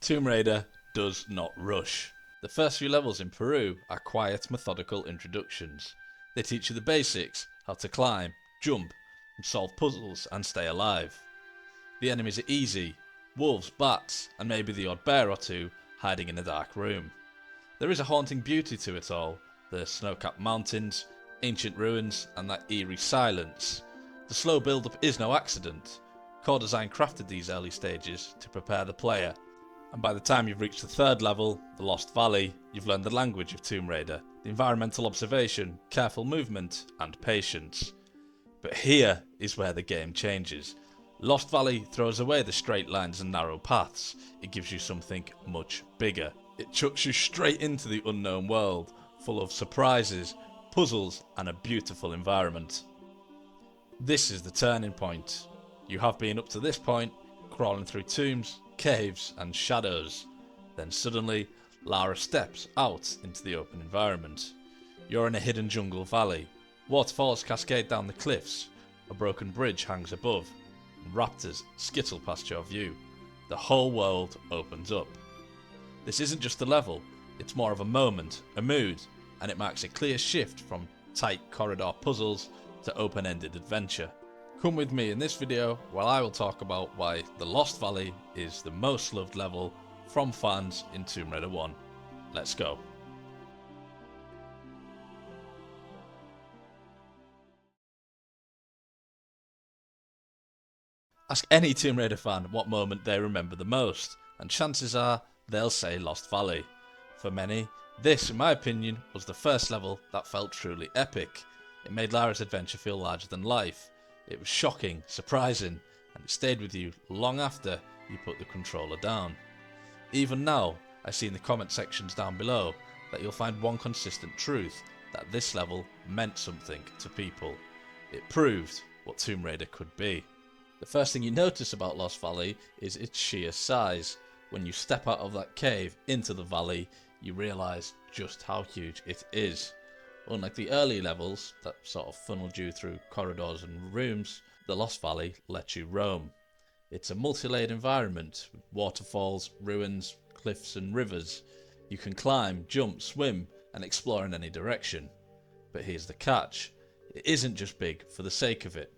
Tomb Raider does not rush. The first few levels in Peru are quiet, methodical introductions. They teach you the basics, how to climb, jump, and solve puzzles and stay alive. The enemies are easy: wolves, bats, and maybe the odd bear or two hiding in a dark room. There is a haunting beauty to it all: the snow-capped mountains, ancient ruins, and that eerie silence. The slow build-up is no accident. Core Design crafted these early stages to prepare the player, and by the time you've reached the third level, the Lost Valley, you've learned the language of Tomb Raider, the environmental observation, careful movement, and patience. But here is where the game changes. Lost Valley throws away the straight lines and narrow paths. It gives you something much bigger. It chucks you straight into the unknown world, full of surprises, puzzles, and a beautiful environment. This is the turning point. You have been up to this point, crawling through tombs, caves, and shadows. Then suddenly, Lara steps out into the open environment. You're in a hidden jungle valley. Waterfalls cascade down the cliffs. A broken bridge hangs above. And raptors skittle past your view. The whole world opens up. This isn't just a level, it's more of a moment, a mood, and it marks a clear shift from tight corridor puzzles to open-ended adventure. Come with me in this video while I will talk about why the Lost Valley is the most loved level from fans in Tomb Raider 1. Let's go. Ask any Tomb Raider fan what moment they remember the most, and chances are they'll say Lost Valley. For many, this, in my opinion, was the first level that felt truly epic. It made Lara's adventure feel larger than life. It was shocking, surprising, and it stayed with you long after you put the controller down. Even now, I see in the comment sections down below that you'll find one consistent truth: that this level meant something to people. It proved what Tomb Raider could be. The first thing you notice about Lost Valley is its sheer size. When you step out of that cave into the valley, you realise just how huge it is. Unlike the early levels that sort of funneled you through corridors and rooms, the Lost Valley lets you roam. It's a multi-layered environment with waterfalls, ruins, cliffs and rivers. You can climb, jump, swim and explore in any direction. But here's the catch: it isn't just big for the sake of it.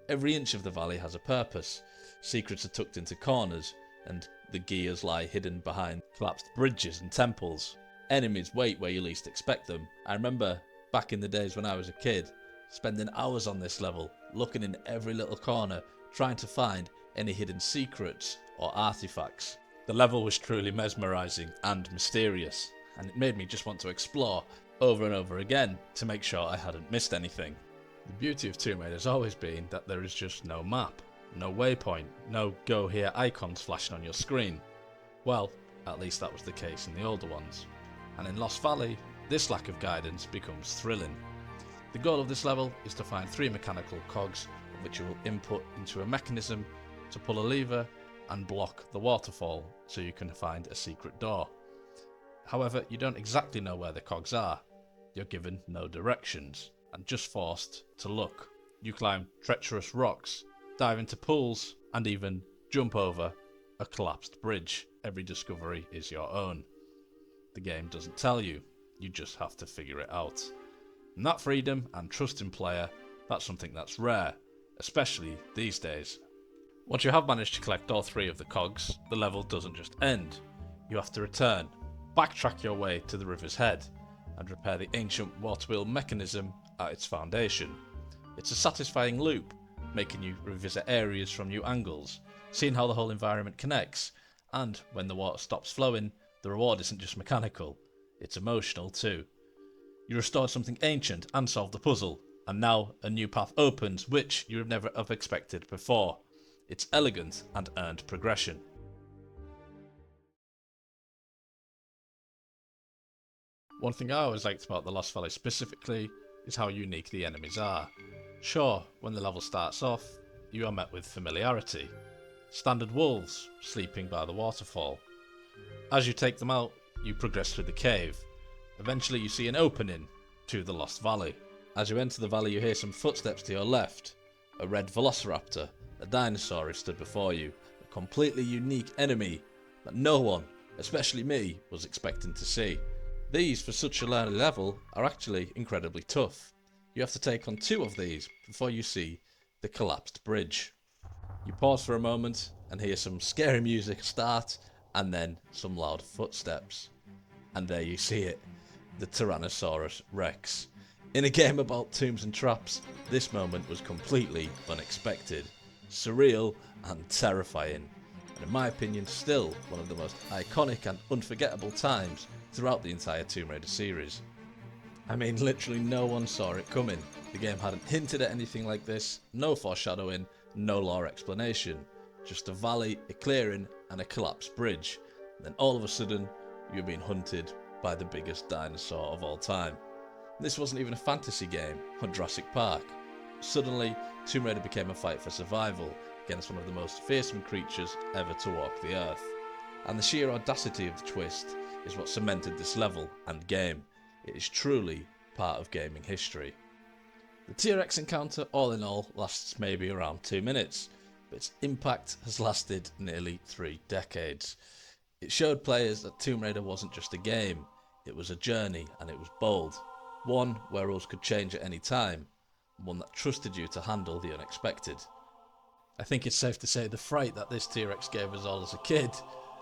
Every inch of the valley has a purpose. Secrets are tucked into corners, and the gears lie hidden behind collapsed bridges and temples. Enemies wait where you least expect them. I remember back in the days when I was a kid, spending hours on this level, looking in every little corner, trying to find any hidden secrets or artifacts. The level was truly mesmerising and mysterious, and it made me just want to explore over and over again to make sure I hadn't missed anything. The beauty of Tomb Raider has always been that there is just no map, no waypoint, no go here icons flashing on your screen. Well, at least that was the case in the older ones. And in Lost Valley, this lack of guidance becomes thrilling. The goal of this level is to find 3 mechanical cogs, which you will input into a mechanism to pull a lever and block the waterfall so you can find a secret door. However, you don't exactly know where the cogs are. You're given no directions and just forced to look. You climb treacherous rocks, dive into pools, and even jump over a collapsed bridge. Every discovery is your own. The game doesn't tell you, you just have to figure it out. And that freedom and trust in player, that's something that's rare, especially these days. Once you have managed to collect all 3 of the cogs, the level doesn't just end. You have to return, backtrack your way to the river's head, and repair the ancient water wheel mechanism at its foundation. It's a satisfying loop, making you revisit areas from new angles, seeing how the whole environment connects, and when the water stops flowing, the reward isn't just mechanical, it's emotional too. You restored something ancient and solved the puzzle, and now a new path opens which you would never have expected before. It's elegant and earned progression. One thing I always liked about the Lost Valley specifically is how unique the enemies are. Sure, when the level starts off, you are met with familiarity. Standard wolves sleeping by the waterfall. As you take them out, you progress through the cave. Eventually you see an opening to the Lost Valley. As you enter the valley, you hear some footsteps to your left. A red velociraptor, a dinosaur, is stood before you, a completely unique enemy that no one, especially me, was expecting to see. These, for such a early level, are actually incredibly tough. You have to take on 2 of these before you see the collapsed bridge. You pause for a moment and hear some scary music start, and then some loud footsteps. And there you see it, the Tyrannosaurus Rex. In a game about tombs and traps, this moment was completely unexpected, surreal and terrifying, and in my opinion still one of the most iconic and unforgettable times throughout the entire Tomb Raider series. I mean, literally no one saw it coming. The game hadn't hinted at anything like this, no foreshadowing, no lore explanation, just a valley, a clearing and a collapsed bridge. And then all of a sudden, you're being hunted by the biggest dinosaur of all time. This wasn't even a fantasy game or Jurassic Park. Suddenly, Tomb Raider became a fight for survival against one of the most fearsome creatures ever to walk the earth. And the sheer audacity of the twist is what cemented this level and game. It is truly part of gaming history. The T-Rex encounter, all in all, lasts maybe around 2 minutes, but its impact has lasted nearly 3 decades. It showed players that Tomb Raider wasn't just a game, it was a journey and it was bold. One where rules could change at any time, and one that trusted you to handle the unexpected. I think it's safe to say the fright that this T-Rex gave us all as a kid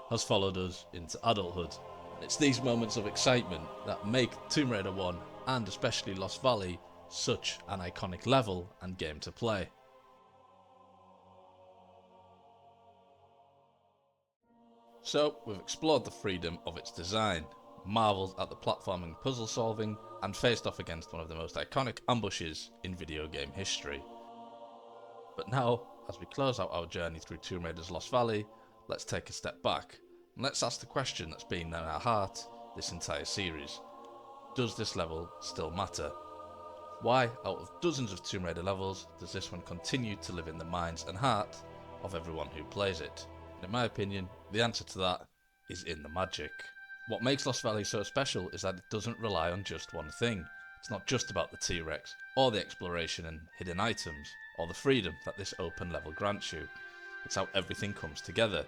has followed us into adulthood. And it's these moments of excitement that make Tomb Raider 1 and especially Lost Valley such an iconic level and game to play. So we've explored the freedom of its design, marvelled at the platforming puzzle solving, and faced off against one of the most iconic ambushes in video game history. But now, as we close out our journey through Tomb Raider's Lost Valley, let's take a step back, and let's ask the question that's been in our heart this entire series. Does this level still matter? Why, out of dozens of Tomb Raider levels, does this one continue to live in the minds and heart of everyone who plays it? And in my opinion, the answer to that is in the magic. What makes Lost Valley so special is that it doesn't rely on just one thing. It's not just about the T-Rex, or the exploration and hidden items, or the freedom that this open level grants you. It's how everything comes together.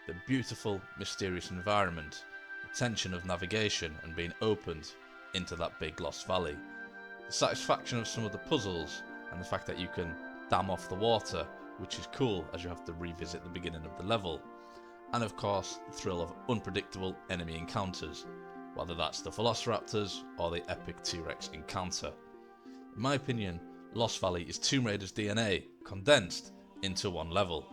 The beautiful, mysterious environment, the tension of navigation and being opened into that big Lost Valley, the satisfaction of some of the puzzles, and the fact that you can dam off the water, which is cool as you have to revisit the beginning of the level. And of course, the thrill of unpredictable enemy encounters, whether that's the Velociraptors or the epic T-Rex encounter. In my opinion, Lost Valley is Tomb Raider's DNA condensed into one level.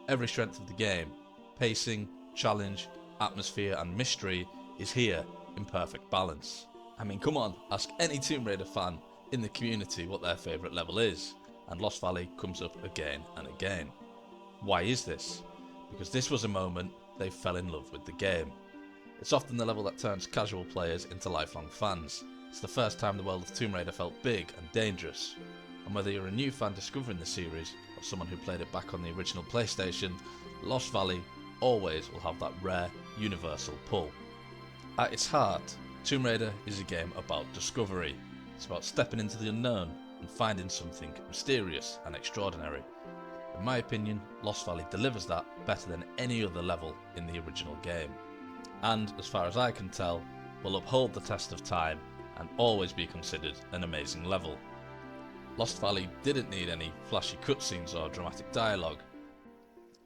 Every strength of the game, pacing, challenge, atmosphere and mystery is here in perfect balance. I mean, come on, ask any Tomb Raider fan in the community what their favourite level is, and Lost Valley comes up again and again. Why is this? Because this was a moment they fell in love with the game. It's often the level that turns casual players into lifelong fans. It's the first time the world of Tomb Raider felt big and dangerous. And whether you're a new fan discovering the series, or someone who played it back on the original PlayStation, Lost Valley always will have that rare, universal pull. At its heart, Tomb Raider is a game about discovery. It's about stepping into the unknown and finding something mysterious and extraordinary. In my opinion, Lost Valley delivers that better than any other level in the original game. And, as far as I can tell, will uphold the test of time and always be considered an amazing level. Lost Valley didn't need any flashy cutscenes or dramatic dialogue.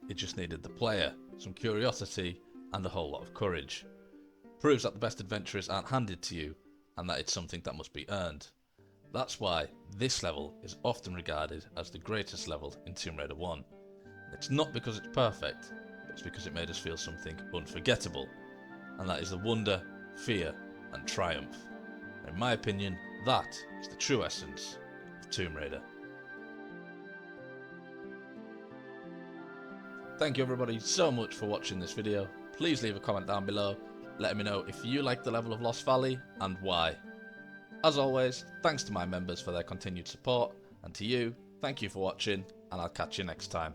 It just needed the player, some curiosity, and a whole lot of courage. Proves that the best adventures aren't handed to you, and that it's something that must be earned. That's why this level is often regarded as the greatest level in Tomb Raider 1. And it's not because it's perfect, but it's because it made us feel something unforgettable. And that is the wonder, fear, and triumph. And in my opinion, that is the true essence of Tomb Raider. Thank you everybody so much for watching this video. Please leave a comment down below, letting me know if you like the level of Lost Valley and why. As always, thanks to my members for their continued support, and to you, thank you for watching, and I'll catch you next time.